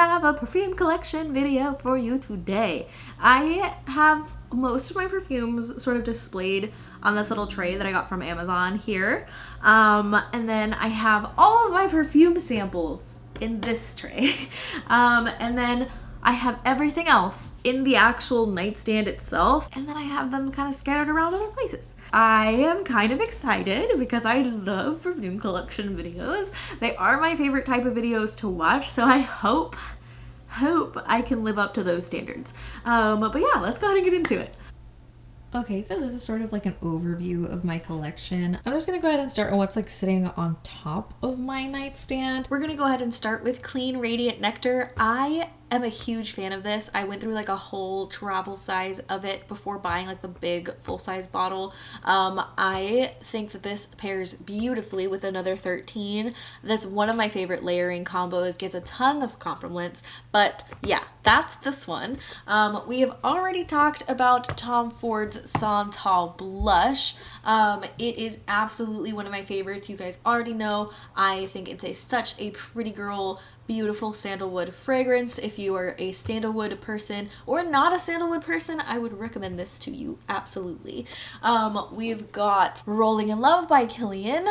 have a perfume collection video for you today. I have most of my perfumes sort of displayed on this little tray that I got from Amazon here. And then I have all of my perfume samples in this tray. And then I have everything else in the actual nightstand itself, and then I have them kind of scattered around other places. I am kind of excited because I love perfume collection videos. They are my favorite type of videos to watch, so I hope I can live up to those standards. But yeah, let's go ahead and get into it. Okay, so this is sort of like an overview of my collection. I'm just gonna go ahead and start on what's like sitting on top of my nightstand. We're gonna go ahead and start with Clean Radiant Nectar. I am a huge fan of this. I went through like a whole travel size of it before buying like the big full-size bottle. I think that this pairs beautifully with another 13. That's one of my favorite layering combos, gets a ton of compliments, but yeah, that's this one. We have already talked about Tom Ford's Santal blush. It is absolutely one of my favorites. You guys already know I think it's such a pretty girl, beautiful sandalwood fragrance. If you are a sandalwood person or not a sandalwood person, I would recommend this to you, absolutely. We've got Rolling in Love by Kilian.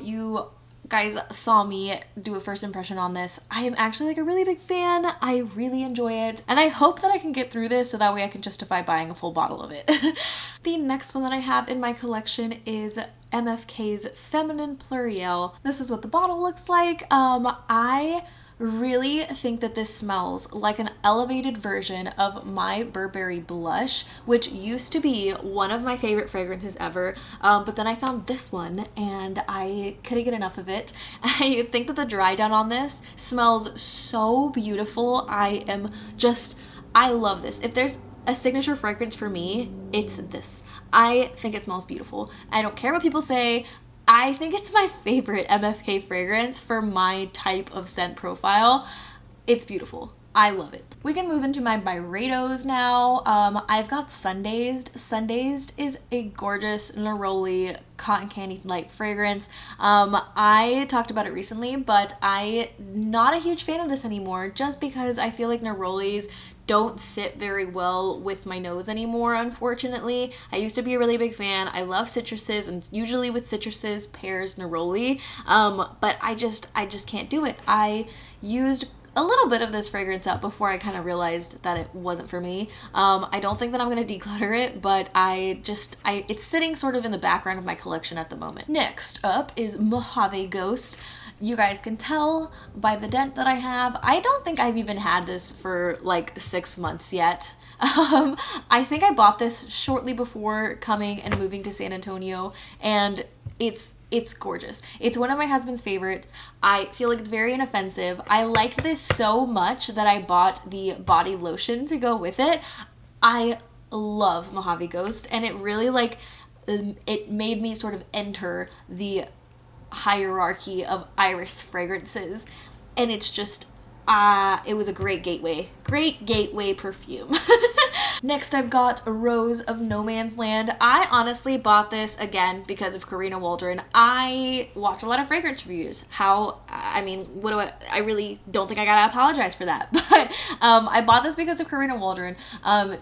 You guys saw me do a first impression on this. I am actually like a really big fan. I really enjoy it, and I hope that I can get through this so that way I can justify buying a full bottle of it. The next one that I have in my collection is MFK's Feminine Pluriel. This is what the bottle looks like. I really think that this smells like an elevated version of my Burberry blush, which used to be one of my favorite fragrances ever, but then I found this one and I couldn't get enough of it. I think that the dry down on this smells so beautiful. I love this. If there's a signature fragrance for me, it's this. I think it smells beautiful. I don't care what people say. I think it's my favorite MFK fragrance for my type of scent profile. It's beautiful. I love it. We can move into my Byredos now. I've got Sundazed. Sundazed is a gorgeous neroli cotton candy light fragrance. I talked about it recently, but I'm not a huge fan of this anymore just because I feel like nerolis don't sit very well with my nose anymore, unfortunately. I used to be a really big fan. I love citruses, and usually with citruses pairs neroli, but I just can't do it. I used a little bit of this fragrance up before I kind of realized that it wasn't for me. I don't think that I'm going to declutter it, but it's sitting sort of in the background of my collection at the moment. Next up is Mojave Ghost. You guys can tell by the dent that I have. I don't think I've even had this for like 6 months yet. I think I bought this shortly before coming and moving to San Antonio, and it's gorgeous. It's one of my husband's favorite. I feel like it's very inoffensive. I liked this so much that I bought the body lotion to go with it. I love Mojave Ghost, and it really it made me sort of enter the hierarchy of iris fragrances, and it's just it was a great gateway perfume. Next, I've got Rose of No Man's Land. I honestly bought this again because of Karina Waldron. I watch a lot of fragrance reviews. I really don't think I gotta apologize for that. But I bought this because of Karina Waldron.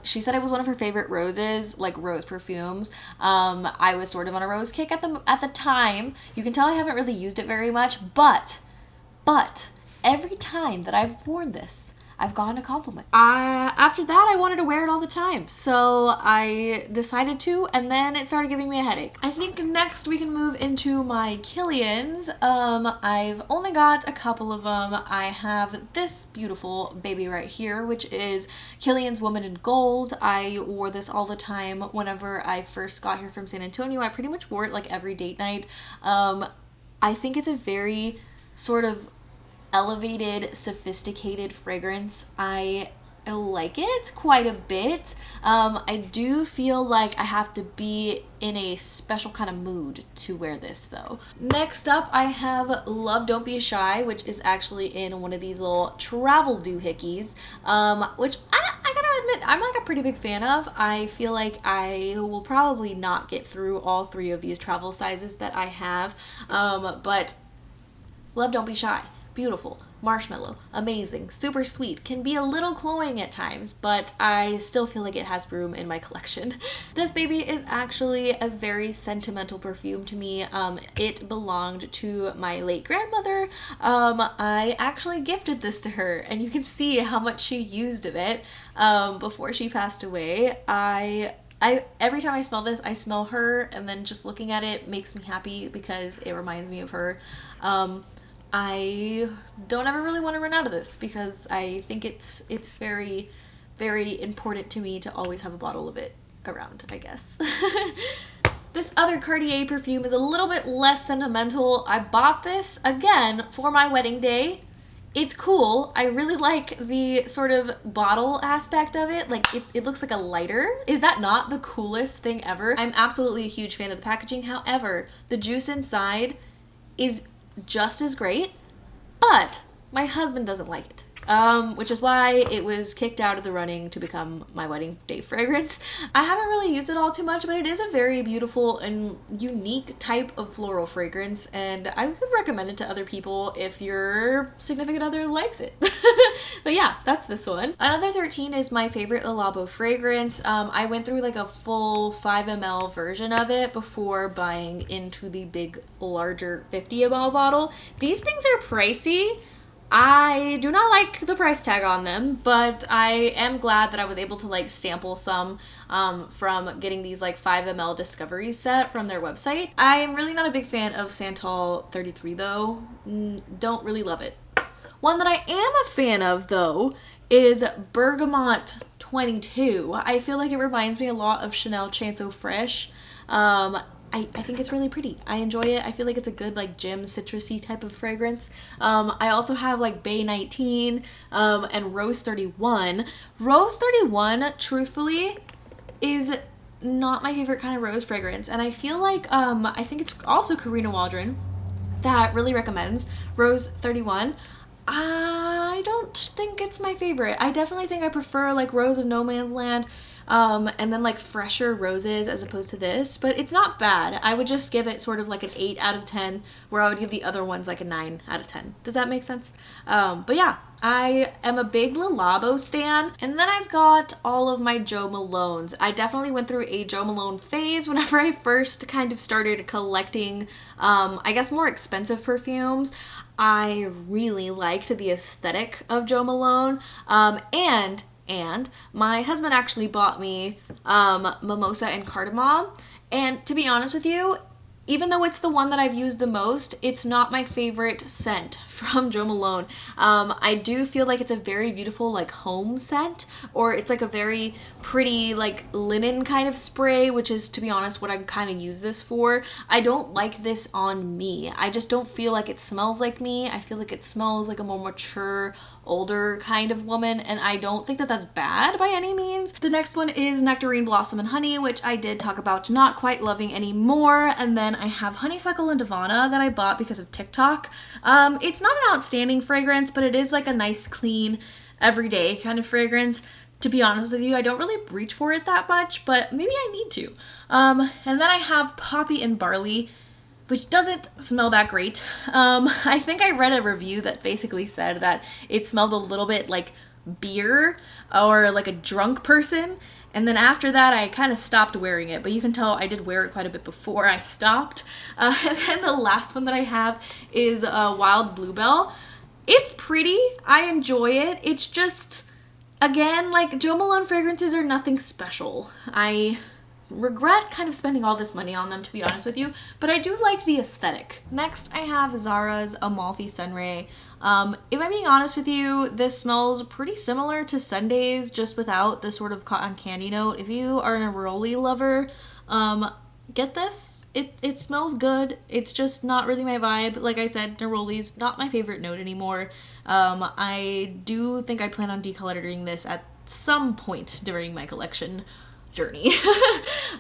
She said it was one of her favorite roses, like rose perfumes. I was sort of on a rose kick at the time. You can tell I haven't really used it very much, but every time that I've worn this, I've gotten a compliment. After that, I wanted to wear it all the time, so I decided to, and then it started giving me a headache. I think next we can move into my Kilians. I've only got a couple of them. I have this beautiful baby right here, which is Kilian's Woman in Gold. I wore this all the time whenever I first got here from San Antonio. I pretty much wore it like every date night. I think it's a very sort of elevated, sophisticated fragrance. I like it quite a bit. I do feel like I have to be in a special kind of mood to wear this though. Next up, I have Love Don't Be Shy, which is actually in one of these little travel doohickeys, which I gotta admit, I'm like a pretty big fan of. I feel like I will probably not get through all 3 of these travel sizes that I have, but Love Don't Be Shy. Beautiful. marshmallow, amazing, super sweet, can be a little cloying at times, but I still feel like it has room in my collection. This baby is actually a very sentimental perfume to me. It belonged to my late grandmother. I actually gifted this to her, and you can see how much she used of it before she passed away. Every time I smell this, I smell her, and then just looking at it makes me happy because it reminds me of her. I don't ever really want to run out of this because I think it's very, very important to me to always have a bottle of it around, I guess. This other Cartier perfume is a little bit less sentimental. I bought this, again, for my wedding day. It's cool. I really like the sort of bottle aspect of it. Like, it looks like a lighter. Is that not the coolest thing ever? I'm absolutely a huge fan of the packaging. However, the juice inside is just as great, but my husband doesn't like it. Which is why it was kicked out of the running to become my wedding day fragrance. I haven't really used it all too much, but it is a very beautiful and unique type of floral fragrance, and I would recommend it to other people if your significant other likes it. But yeah, that's this one. Another 13 is my favorite Labo fragrance. I went through like a full 5 ml version of it before buying into the big, larger 50 ml bottle. These things are pricey. I do not like the price tag on them, but I am glad that I was able to like sample some from getting these like 5 ml discovery set from their website. I am really not a big fan of Santal 33 though. Don't really love it. One that I am a fan of though is Bergamot 22. I feel like it reminds me a lot of Chanel Chanso Fresh. I think it's really pretty. I enjoy it. I feel like it's a good like gym citrusy type of fragrance. I also have like Bay 19 and Rose 31. Rose 31, truthfully, is not my favorite kind of rose fragrance, and I feel like I think it's also Karina Waldron that really recommends Rose 31. I don't think it's my favorite. I definitely think I prefer like Rose of No Man's Land and then like fresher roses as opposed to this, but it's not bad. I would just give it sort of like an 8 out of 10, where I would give the other ones like a 9 out of 10. Does that make sense? But yeah, I am a big Labo stan. And then I've got all of my Jo Malones. I definitely went through a Jo Malone phase whenever I first kind of started collecting, I guess, more expensive perfumes. I really liked the aesthetic of Jo Malone, and my husband actually bought me Mimosa and Cardamom, and to be honest with you, even though it's the one that I've used the most, it's not my favorite scent from Jo Malone. I do feel like it's a very beautiful like home scent, or it's like a very pretty like linen kind of spray, which is, to be honest, what I kind of use this for. I don't like this on me. I just don't feel like it smells like me. I feel like it smells like a more mature, older kind of woman, and I don't think that that's bad by any means. The next one is Nectarine Blossom and Honey, which I did talk about not quite loving anymore, and then I have Honeysuckle and Divana that I bought because of TikTok. It's not an outstanding fragrance, but it is like a nice, clean, everyday kind of fragrance. To be honest with you, I don't really reach for it that much, but maybe I need to. And then I have Poppy and Barley, which doesn't smell that great. I think I read a review that basically said that it smelled a little bit like beer or like a drunk person. And then after that, I kind of stopped wearing it, but you can tell I did wear it quite a bit before I stopped. And then the last one that I have is Wild Bluebell. It's pretty. I enjoy it. It's just, again, like Jo Malone fragrances are nothing special. I regret kind of spending all this money on them, to be honest with you, but I do like the aesthetic. Next, I have Zara's Amalfi Sunray. If I'm being honest with you, this smells pretty similar to Sundays, just without the sort of cotton candy note. If you are a neroli lover, get this. It smells good. It's just not really my vibe. Like I said, neroli's not my favorite note anymore. I do think I plan on decoloring this at some point during my collection. journey.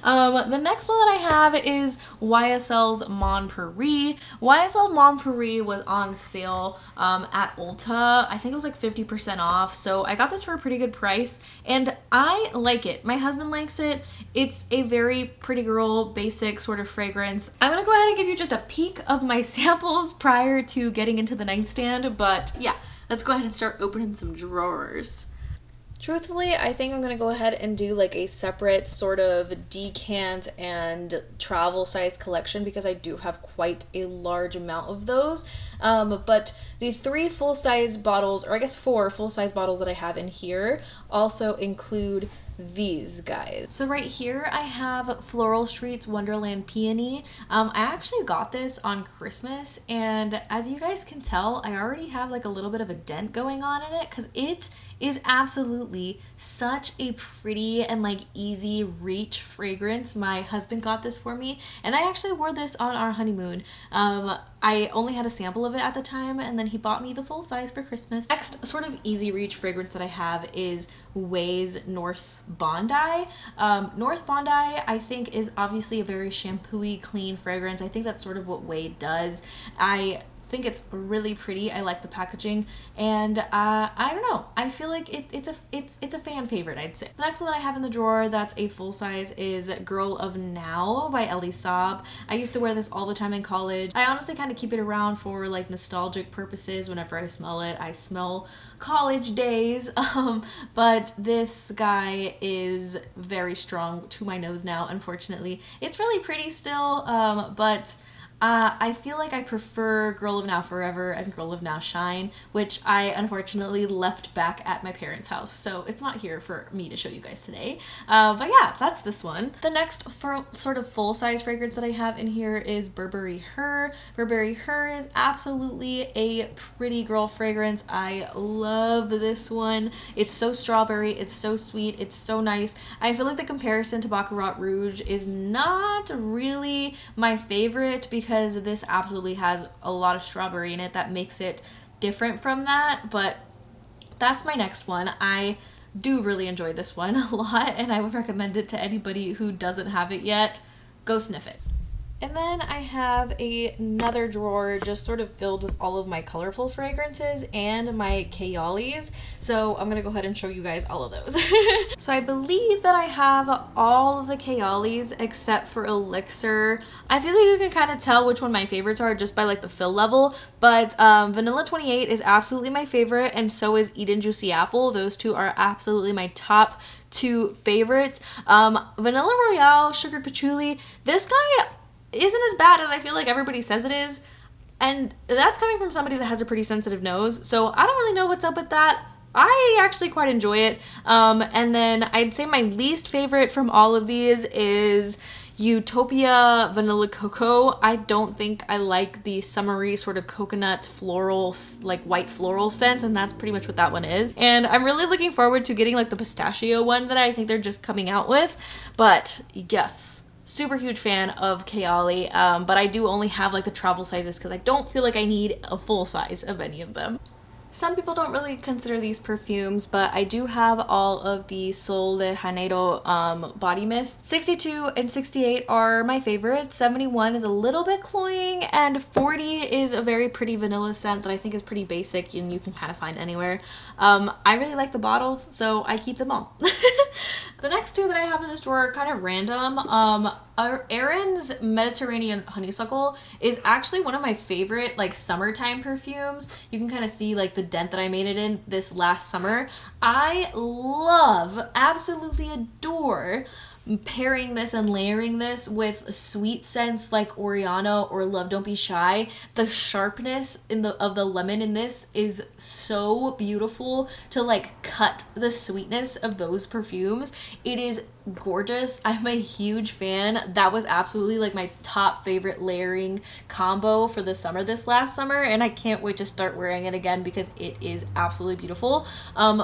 The next one that I have is YSL's Mon Paris. YSL Mon Paris was on sale at Ulta. I think it was like 50% off. So I got this for a pretty good price and I like it. My husband likes it. It's a very pretty girl, basic sort of fragrance. I'm gonna go ahead and give you just a peek of my samples prior to getting into the nightstand. But yeah, let's go ahead and start opening some drawers. Truthfully, I think I'm gonna go ahead and do like a separate sort of decant and travel sized collection because I do have quite a large amount of those. But the 3 full-size bottles, or I guess 4 full-size bottles that I have in here also include these guys. So right here I have Floral Street's Wonderland Peony. I actually got this on Christmas and as you guys can tell, I already have like a little bit of a dent going on in it because it is absolutely such a pretty and like easy reach fragrance. My husband got this for me and I actually wore this on our honeymoon. I only had a sample of it at the time and then he bought me the full size for Christmas. Next sort of easy reach fragrance that I have is Ouai's North Bondi. North Bondi I think is obviously a very shampooey clean fragrance. I think that's sort of what Ouai does. I think it's really pretty. I like the packaging and I don't know, I feel like it's a fan favorite, I'd say. The next one that I have in the drawer that's a full size is Girl of Now by Elie Saab. I used to wear this all the time in college. I honestly kind of keep it around for like nostalgic purposes. Whenever I smell it, I smell college days. But this guy is very strong to my nose now, unfortunately. It's really pretty still, but I feel like I prefer Girl of Now Forever and Girl of Now Shine, which I unfortunately left back at my parents' house, so it's not here for me to show you guys today. But yeah, that's this one. The next sort of full-size fragrance that I have in here is Burberry Her. Burberry Her is absolutely a pretty girl fragrance. I love this one. It's so strawberry, it's so sweet, it's so nice. I feel like the comparison to Baccarat Rouge is not really my favorite because this absolutely has a lot of strawberry in it that makes it different from that, but that's my next one. I do really enjoy this one a lot and I would recommend it to anybody who doesn't have it yet. Go sniff it. And then I have another drawer just sort of filled with all of my colorful fragrances and my Kayalis. So I'm gonna go ahead and show you guys all of those. So I believe that I have all of the Kayalis except for Elixir. I feel like you can kind of tell which one my favorites are just by like the fill level, but Vanilla 28 is absolutely my favorite and so is Eden Juicy Apple. Those two are absolutely my top 2 favorites. Vanilla Royale, Sugared Patchouli, this guy isn't as bad as I feel like everybody says it is, and that's coming from somebody that has a pretty sensitive nose, so I don't really know what's up with that. I actually quite enjoy it. And then I'd say my least favorite from all of these is Utopia Vanilla Cocoa. I don't think I like the summery sort of coconut floral, like white floral scent, and that's pretty much what that one is. And I'm really looking forward to getting like the pistachio one that I think they're just coming out with, but yes. Super huge fan of Kayali, but I do only have like the travel sizes because I don't feel like I need a full size of any of them. Some people don't really consider these perfumes, but I do have all of the Sol de Janeiro body mist. 62 and 68 are my favorites. 71 is a little bit cloying, and 40 is a very pretty vanilla scent that I think is pretty basic and you can kind of find anywhere. I really like the bottles, so I keep them all. The next 2 that I have in this drawer are kind of random. Erin's Mediterranean Honeysuckle is actually one of my favorite like summertime perfumes. You can kind of see like the dent that I made it in this last summer. I love, absolutely adore pairing this and layering this with sweet scents like Oriano or Love Don't Be Shy. The sharpness of the lemon in this is so beautiful to like cut the sweetness of those perfumes. It is gorgeous. I'm a huge fan. That was absolutely like my top favorite layering combo for the summer this last summer, and I can't wait to start wearing it again because it is absolutely beautiful.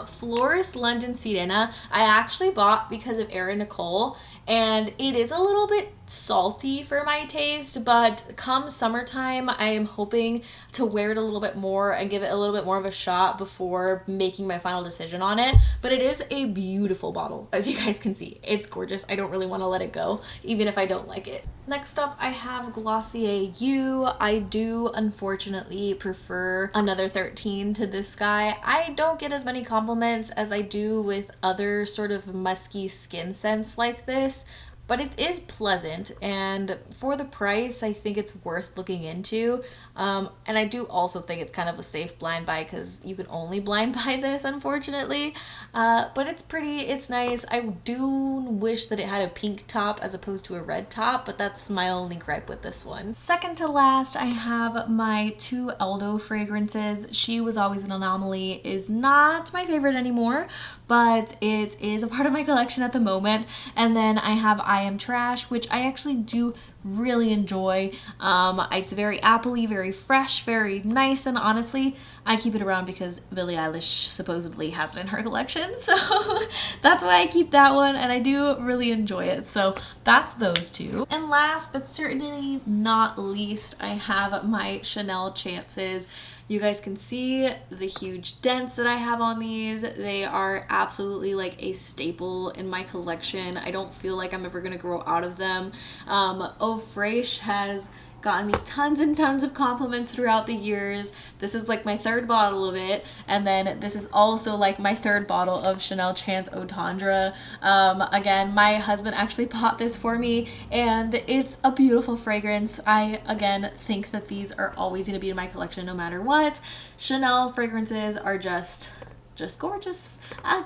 Florist London Sirena I actually bought because of Erin Nicole, and it is a little bit salty for my taste, but come summertime I am hoping to wear it a little bit more and give it a little bit more of a shot before making my final decision on it. But it is a beautiful bottle, as you guys can see. It's gorgeous. I don't really want to let it go even if I don't like it. Next up I have Glossier You. I do unfortunately prefer Another 13 to this guy. I don't get as many compliments as I do with other sort of musky skin scents like this, but it is pleasant, and for the price I think it's worth looking into. And I do also think it's kind of a safe blind buy because you can only blind buy this, unfortunately. But it's pretty, it's nice. I do wish that it had a pink top as opposed to a red top, but that's my only gripe with this one. Second to last, I have my 2 Eldo fragrances. She Was Always an Anomaly is not my favorite anymore, but it is a part of my collection at the moment. And then I have I Am Trash, which I actually do really enjoy. It's very appley, very fresh, very nice, and honestly I keep it around because Billie Eilish supposedly has it in her collection, so that's why I keep that one, and I do really enjoy it. So that's those 2. And last but certainly not least, I have my Chanel Chances. You guys can see the huge dents that I have on these. They are absolutely like a staple in my collection. I don't feel like I'm ever gonna grow out of them. Eau Fraiche has gotten me tons and tons of compliments throughout the years. This is like my 3rd bottle of it, and then this is also like my 3rd bottle of Chanel Chance Eau Tendre. Again, my husband actually bought this for me, and it's a beautiful fragrance. I again think that these are always going to be in my collection no matter what. Chanel fragrances are just gorgeous,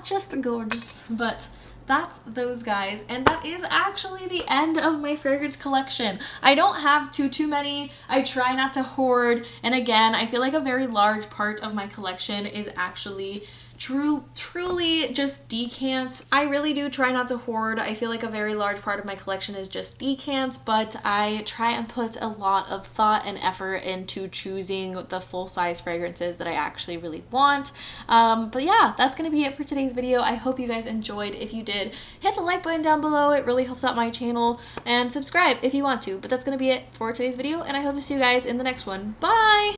just gorgeous. But that's those guys, and that is actually the end of my fragrance collection. I don't have too many. I try not to hoard, and again, I feel like a very large part of my collection is actually truly just decants. I really do try not to hoard. I feel like a very large part of my collection is just decants, but I try and put a lot of thought and effort into choosing the full-size fragrances that I actually really want. But yeah, that's gonna be it for today's video. I hope you guys enjoyed. If you did, hit the like button down below. It really helps out my channel, and subscribe if you want to. But that's gonna be it for today's video, and I hope to see you guys in the next one. Bye!